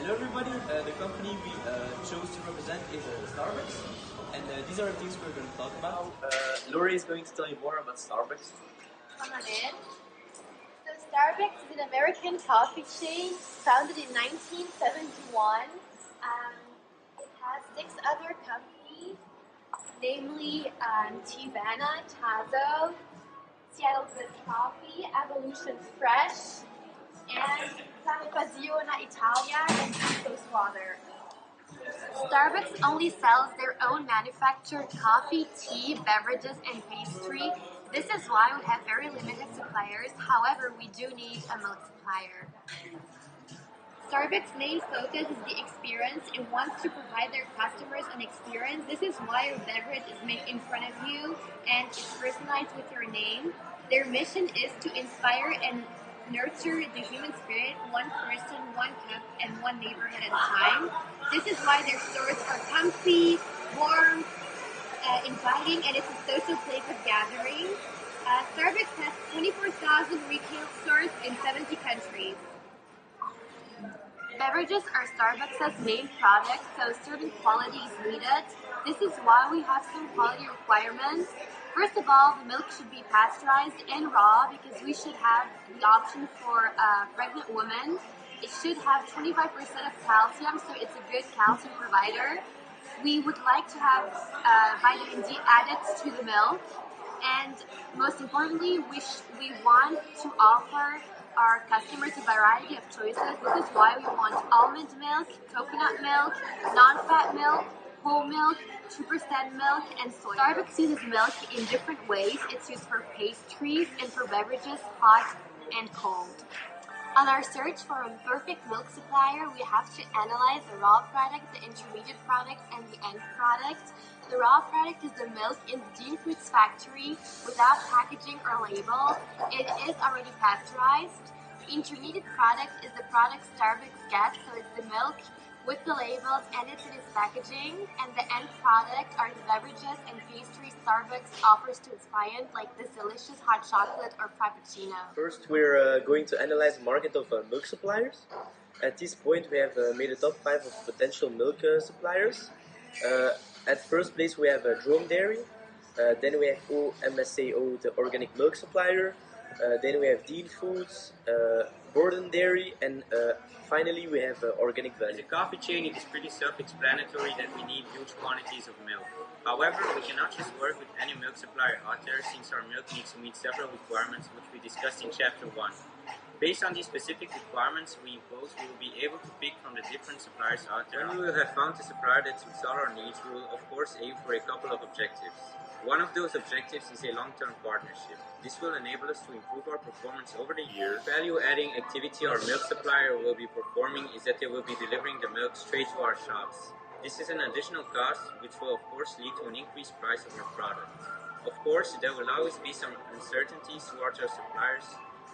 Hello everybody, the company we chose to represent is Starbucks, and these are the things we're going to talk about. Lori is going to tell you more about Starbucks. Come on in. So Starbucks is an American coffee chain founded in 1971. It has 6 other companies, namely Tivana, Tazo, Seattle Good Coffee, Evolution Fresh, and Passiona Italia and East Coast Water. Starbucks only sells their own manufactured coffee, tea, beverages, and pastry. This is why we have very limited suppliers. However, we do need a milk supplier. Starbucks' main focus is the experience and wants to provide their customers an experience. This is why your beverage is made in front of you and it's personalized with your name. Their mission is to inspire and nurture the human spirit, one person, one cup, and one neighborhood at a time. This is why their stores are comfy, warm, inviting, and it's a social place of gathering. Starbucks has 24,000 retail stores in 70 countries. Beverages are Starbucks' main product, so certain quality is needed. This is why we have some quality requirements. First of all, the milk should be pasteurized and raw because we should have the option for pregnant women. It should have 25% of calcium, so it's a good calcium provider. We would like to have vitamin D added to the milk. And most importantly, we want to offer our customers a variety of choices. This is why we want almond milk, coconut milk, non-fat milk, whole milk, 2% milk, and soy. Starbucks uses milk in different ways. It's used for pastries and for beverages, hot and cold. On our search for a perfect milk supplier, we have to analyze the raw product, the intermediate product, and the end product. The raw product is the milk in the Dean Foods factory without packaging or label. It is already pasteurized. The intermediate product is the product Starbucks gets, so it's the milk with the labels and it's in its packaging. And the end product are the beverages and pastries Starbucks offers to its clients, like this delicious hot chocolate or frappuccino. First, we're going to analyze the market of milk suppliers. At this point, we have made a top 5 of potential milk suppliers. At first place, we have Drome Dairy. Then we have OMSAO, the organic milk supplier. Then we have Dean Foods, Borden Dairy, and finally we have Organic Valley. As a coffee chain, it is pretty self-explanatory that we need huge quantities of milk. However, we cannot just work with any milk supplier out there since our milk needs to meet several requirements which we discussed in Chapter 1. Based on these specific requirements we impose, we will be able to pick from the different suppliers out there. When we will have found a supplier that suits all our needs, we will of course aim for a couple of objectives. One of those objectives is a long-term partnership. This will enable us to improve our performance over the year. The value-adding activity our milk supplier will be performing is that they will be delivering the milk straight to our shops. This is an additional cost which will of course lead to an increased price of our product. Of course, there will always be some uncertainties towards our suppliers,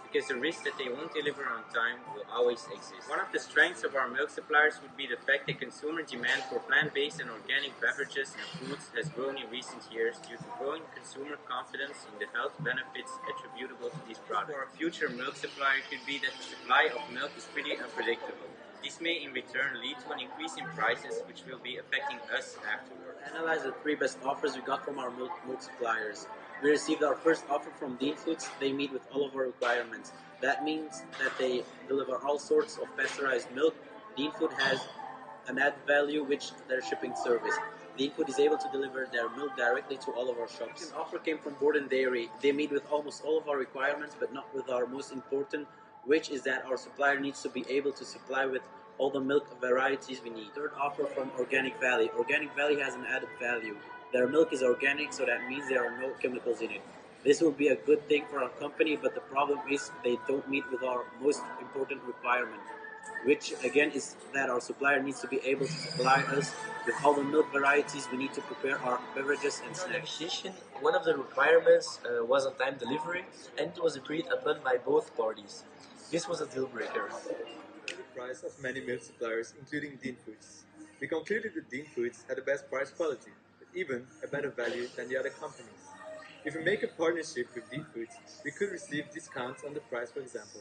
because the risk that they won't deliver on time will always exist. One of the strengths of our milk suppliers would be the fact that consumer demand for plant-based and organic beverages and foods has grown in recent years due to growing consumer confidence in the health benefits attributable to these products. For our future milk supplier, it could be that the supply of milk is pretty unpredictable. This may in return lead to an increase in prices which will be affecting us afterward. Analyze the 3 best offers we got from our milk suppliers. We received our first offer from Dean Foods. They meet with all of our requirements. That means that they deliver all sorts of pasteurized milk. Dean Food has an added value, which their shipping service. Dean Food is able to deliver their milk directly to all of our shops. The offer came from Borden Dairy. They meet with almost all of our requirements, but not with our most important, which is that our supplier needs to be able to supply with all the milk varieties we need. Third offer from Organic Valley. Organic Valley has an added value. Their milk is organic, so that means there are no chemicals in it. This will be a good thing for our company, but the problem is they don't meet with our most important requirement, which again is that our supplier needs to be able to supply us with all the milk varieties we need to prepare our beverages and snacks. In addition, one of the requirements was on-time delivery, and it was agreed upon by both parties. This was a deal breaker. The price of many milk suppliers, including Dean Foods. We concluded that Dean Foods had the best price quality, but even a better value than the other companies. If we make a partnership with Dean Foods, we could receive discounts on the price, for example.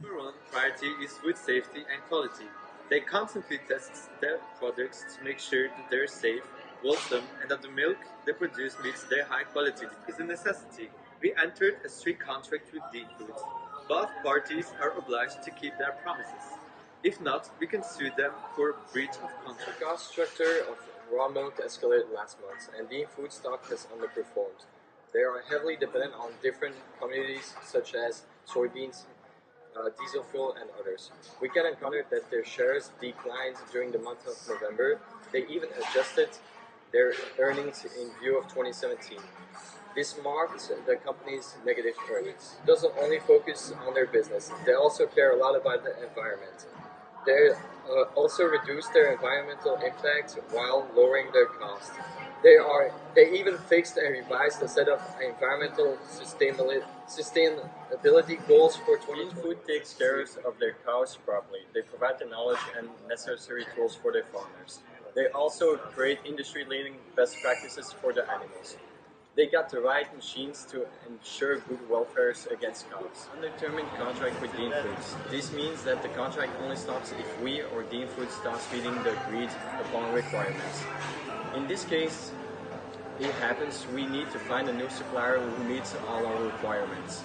Number 1 priority is food safety and quality. They constantly test their products to make sure that they're safe, wholesome, and that the milk they produce meets their high quality. Is a necessity. We entered a strict contract with Dean Foods. Both parties are obliged to keep their promises. If not, we can sue them for breach of contract. The cost structure of raw milk escalated last month, and Dean food stock has underperformed. They are heavily dependent on different commodities such as soybeans, diesel fuel, and others. We can encounter that their shares declined during the month of November. They even adjusted their earnings in view of 2017. This marked the company's negative earnings. It doesn't only focus on their business, they also care a lot about the environment. They also reduce their environmental impact while lowering their cost. They even fixed and revised a set of environmental sustainability goals for Green 2020. Food takes care of their cows properly. They provide the knowledge and necessary tools for their farmers. They also create industry-leading best practices for the animals. They got the right machines to ensure good welfare against cows. Undetermined contract with Dean Foods. This means that the contract only stops if we or Dean Foods stops meeting the agreed upon requirements. In this case, it happens we need to find a new supplier who meets all our requirements.